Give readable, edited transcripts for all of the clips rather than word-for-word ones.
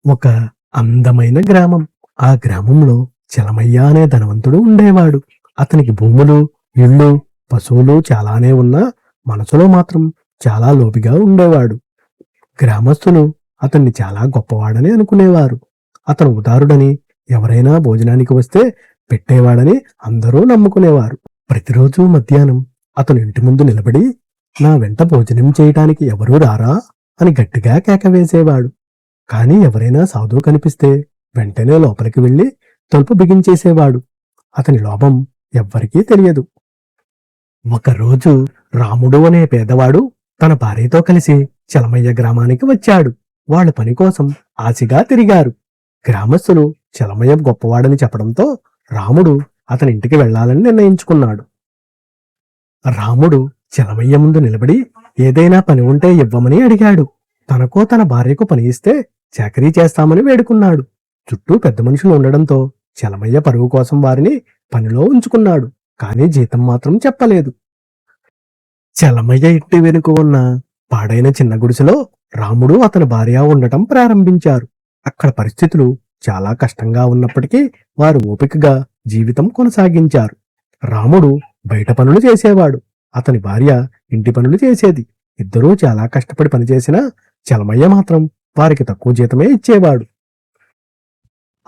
ఒక అందమైన గ్రామం. ఆ గ్రామంలో చలమయ్య అనే ధనవంతుడు ఉండేవాడు. అతనికి భూములు, ఇళ్ళు, పశువులు చాలానే ఉన్నా మనసులో మాత్రం చాలా లోబిగా ఉండేవాడు. గ్రామస్తులు అతన్ని చాలా గొప్పవాడని అనుకునేవారు. అతను ఉదారుడని, ఎవరైనా భోజనానికి వస్తే పెట్టేవాడని అందరూ నమ్ముకునేవారు. ప్రతిరోజు మధ్యాహ్నం అతను ఇంటి ముందు నిలబడి, నా వెంట భోజనం చేయటానికి ఎవరూ రారా అని గట్టిగా కేక వేసేవాడు. కానీ ఎవరైనా సాధువు కనిపిస్తే వెంటనే లోపలికి వెళ్లి తలుపు బిగించేసేవాడు. అతని లోభం ఎవ్వరికీ తెలియదు. ఒకరోజు రాముడు అనే పేదవాడు తన భార్యతో కలిసి చలమయ్య గ్రామానికి వచ్చాడు. వాళ్ళ పని కోసం ఆశగా తిరిగారు. గ్రామస్తులు చలమయ్య గొప్పవాడని చెప్పడంతో రాముడు అతని ఇంటికి వెళ్లాలని నిర్ణయించుకున్నాడు. రాముడు చలమయ్య ముందు నిలబడి ఏదైనా పని ఉంటే ఇవ్వమని అడిగాడు. తనకో తన భార్యకు పని ఇస్తే చాకరీ చేస్తామని వేడుకున్నాడు. చుట్టూ పెద్ద మనుషులు ఉండడంతో చలమయ్య పరువు కోసం వారిని పనిలో ఉంచుకున్నాడు. కానీ జీతం మాత్రం చెప్పలేదు. చలమయ్య ఇంటి వెనుక ఉన్న పాడైన చిన్న గుడిసెలో రాముడు అతని భార్య ఉండటం ప్రారంభించారు. అక్కడ పరిస్థితులు చాలా కష్టంగా ఉన్నప్పటికీ వారు ఓపికగా జీవితం కొనసాగించారు. రాముడు బయట పనులు చేసేవాడు. అతని భార్య ఇంటి పనులు చేసేది. ఇద్దరూ చాలా కష్టపడి పనిచేసినా చలమయ్య మాత్రం వారికి తక్కువ జీతమే ఇచ్చేవాడు.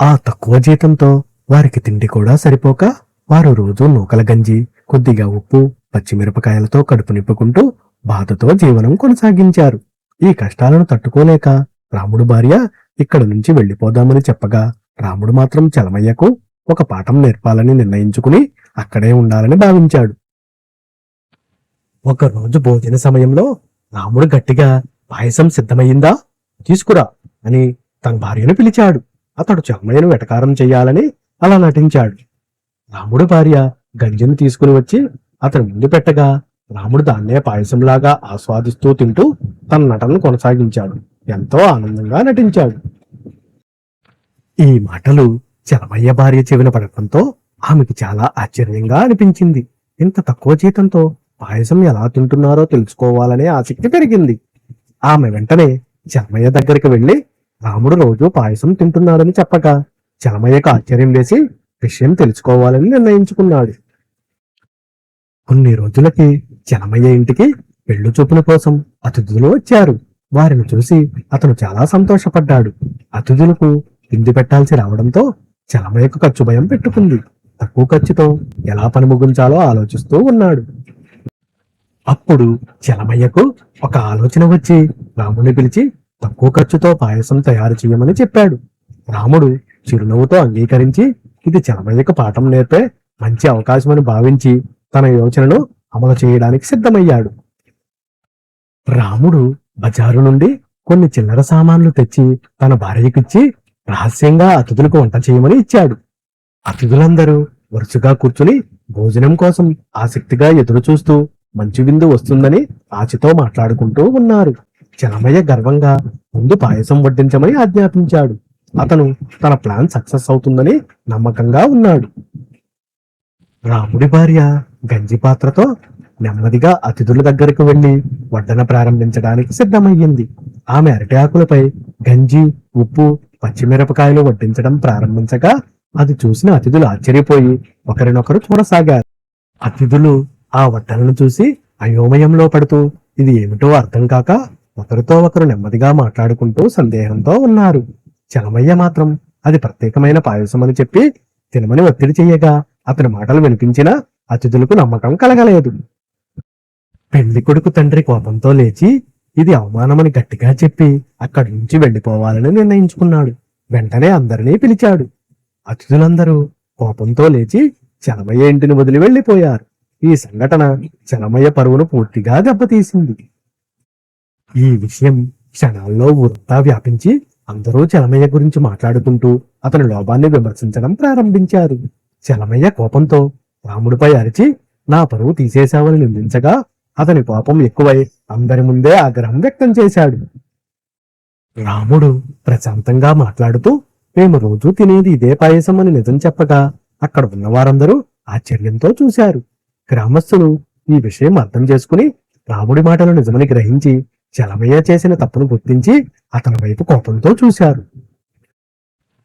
ఆ తక్కువ జీతంతో వారికి తిండి కూడా సరిపోక వారు రోజూ నూకల గంజి, కొద్దిగా ఉప్పు, పచ్చిమిరపకాయలతో కడుపు నింపుకుంటూ బాధతో జీవనం కొనసాగించారు. ఈ కష్టాలను తట్టుకోలేక రాముడు భార్య ఇక్కడి నుంచి వెళ్లిపోదామని చెప్పగా రాముడు మాత్రం చలమయ్యకు ఒక పాఠం నేర్పాలని నిర్ణయించుకుని అక్కడే ఉండాలని భావించాడు. ఒకరోజు భోజన సమయంలో రాముడు గట్టిగా, పాయసం సిద్ధమయ్యిందా, తీసుకురా అని తన భార్యను పిలిచాడు. అతడు చలమయ్యను వెటకారం చెయ్యాలని అలా నటించాడు. రాముడు భార్య గంజిని తీసుకుని వచ్చి అతని ముందు పెట్టగా రాముడు దాన్నే పాయసంలాగా ఆస్వాదిస్తూ తింటూ తన నటనను కొనసాగించాడు. ఎంతో ఆనందంగా నటించాడు. ఈ మాటలు చలమయ్య భార్య చెవిన పడటంతో ఆమెకి చాలా ఆశ్చర్యంగా అనిపించింది. ఇంత తక్కువ జీతంతో పాయసం ఎలా తింటున్నారో తెలుసుకోవాలనే ఆసక్తి పెరిగింది. ఆమె వెంటనే చలమయ్య దగ్గరికి వెళ్లి రాముడు రోజు పాయసం తింటున్నాడని చెప్పగా చలమయ్యకు ఆశ్చర్యం వేసి విషయం తెలుసుకోవాలని నిర్ణయించుకున్నాడు. కొన్ని రోజులకి చలమయ్య ఇంటికి పెళ్లి చూపుల కోసం అతిథులు వచ్చారు. వారిని చూసి అతను చాలా సంతోషపడ్డాడు. అతిథులకు తిండి పెట్టాల్సి రావడంతో చలమయ్యకు ఖర్చు భయం పెట్టుకుంది. తక్కువ ఖర్చుతో ఎలా పని ముగించాలో ఆలోచిస్తూ ఉన్నాడు. అప్పుడు చలమయ్యకు ఒక ఆలోచన వచ్చి రాముని పిలిచి తక్కువ ఖర్చుతో పాయసం తయారు చేయమని చెప్పాడు. రాముడు చిరునవ్వుతో అంగీకరించి ఇది చలమయ్యకు పాఠం నేర్పే మంచి అవకాశమని భావించి తన యోచనను అమలు చేయడానికి సిద్ధమయ్యాడు. రాముడు బజారు నుండి కొన్ని చిల్లర సామాన్లు తెచ్చి తన భార్యకిచ్చి రహస్యంగా అతిథులకు వంట చేయమని ఇచ్చాడు. అతిథులందరూ వరుసగా కూర్చుని భోజనం కోసం ఆసక్తిగా ఎదురు చూస్తూ మంచి విందు వస్తుందని ఆశతో మాట్లాడుకుంటూ ఉన్నారు. చలమయ్య గర్వంగా ముందు పాయసం వడ్డించమని ఆజ్ఞాపించాడు. అతను తన ప్లాన్ సక్సెస్ అవుతుందని నమ్మకంగా ఉన్నాడు. రాముడి భార్య గంజి పాత్రతో నెమ్మదిగా అతిథుల దగ్గరకు వెళ్లి వడ్డన ప్రారంభించడానికి సిద్ధమయ్యింది. ఆమె అరటి ఆకులపై గంజి, ఉప్పు, పచ్చిమిరపకాయలు వడ్డించడం ప్రారంభించగా అది చూసిన అతిథులు ఆశ్చర్యపోయి ఒకరినొకరు చూడసాగారు. అతిథులు ఆ వడ్డనను చూసి అయోమయంలో పడుతూ ఇది ఏమిటో అర్థం కాక ఒకరితో ఒకరు నెమ్మదిగా మాట్లాడుకుంటూ సందేహంతో ఉన్నారు. చలమయ్య మాత్రం అది ప్రత్యేకమైన పాయసమని చెప్పి తినమని ఒత్తిడి చెయ్యగా అతని మాటలు వినిపించినా అతిథులకు నమ్మకం కలగలేదు. పెళ్లి కొడుకు తండ్రి కోపంతో లేచి ఇది అవమానమని గట్టిగా చెప్పి అక్కడి నుంచి వెళ్లిపోవాలని నిర్ణయించుకున్నాడు. వెంటనే అందరినీ పిలిచాడు. అతిథులందరూ కోపంతో లేచి చలమయ్య ఇంటిని వదిలి వెళ్లిపోయారు. ఈ సంఘటన చలమయ్య పరువును పూర్తిగా దెబ్బతీసింది. ఈ విషయం క్షణాల్లో ఊరంతా వ్యాపించి అందరూ చలమయ్య గురించి మాట్లాడుకుంటూ అతని లోభాన్ని విమర్శించడం ప్రారంభించారు. చలమయ్య కోపంతో రాముడిపై అరిచి నా పరువు తీసేశావని నిందించగా అతని కోపం ఎక్కువై అందరి ముందే ఆగ్రహం వ్యక్తం చేశాడు. రాముడు ప్రశాంతంగా మాట్లాడుతూ మేము రోజూ తినేది ఇదే పాయసం అని నిజం చెప్పగా అక్కడ ఉన్నవారందరూ ఆశ్చర్యంతో చూశారు. గ్రామస్తులు ఈ విషయం అర్థం చేసుకుని రాముడి మాటలు నిజమని గ్రహించి చలమయ్య చేసిన తప్పును గుర్తించి అతని వైపు కోపంతో చూశారు.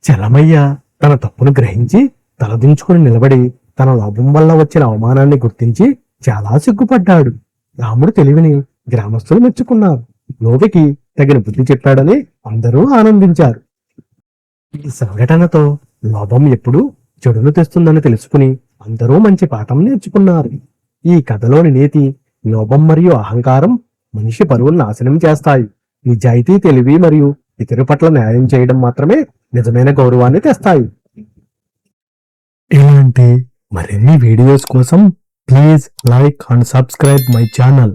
చలమయ్య తన తప్పును గ్రహించి తలదించుకుని నిలబడి తన లోపం వల్ల వచ్చిన అవమానాన్ని గుర్తించి చాలా సిగ్గుపడ్డాడు. రాముడు తెలివిని గ్రామస్తులు మెచ్చుకున్నారు. లోవికి తగిన బుద్ధి చెప్పాడని అందరూ ఆనందించారు. ఈ సంఘటనతో లోభం ఎప్పుడు చెడును తెస్తుందని తెలుసుకుని అందరూ మంచి పాఠం నేర్చుకున్నారు. ఈ కథలోని నీతి, లోభం మరియు అహంకారం మనిషి పరువును నాశనం చేస్తాయి. నిజాయితీ, తెలివి మరియు ఇతరుల పట్ల న్యాయం చేయడం మాత్రమే నిజమైన గౌరవాన్ని తెస్తాయి. ఇలాంటి మరిన్ని వీడియోస్ కోసం please like and subscribe my channel.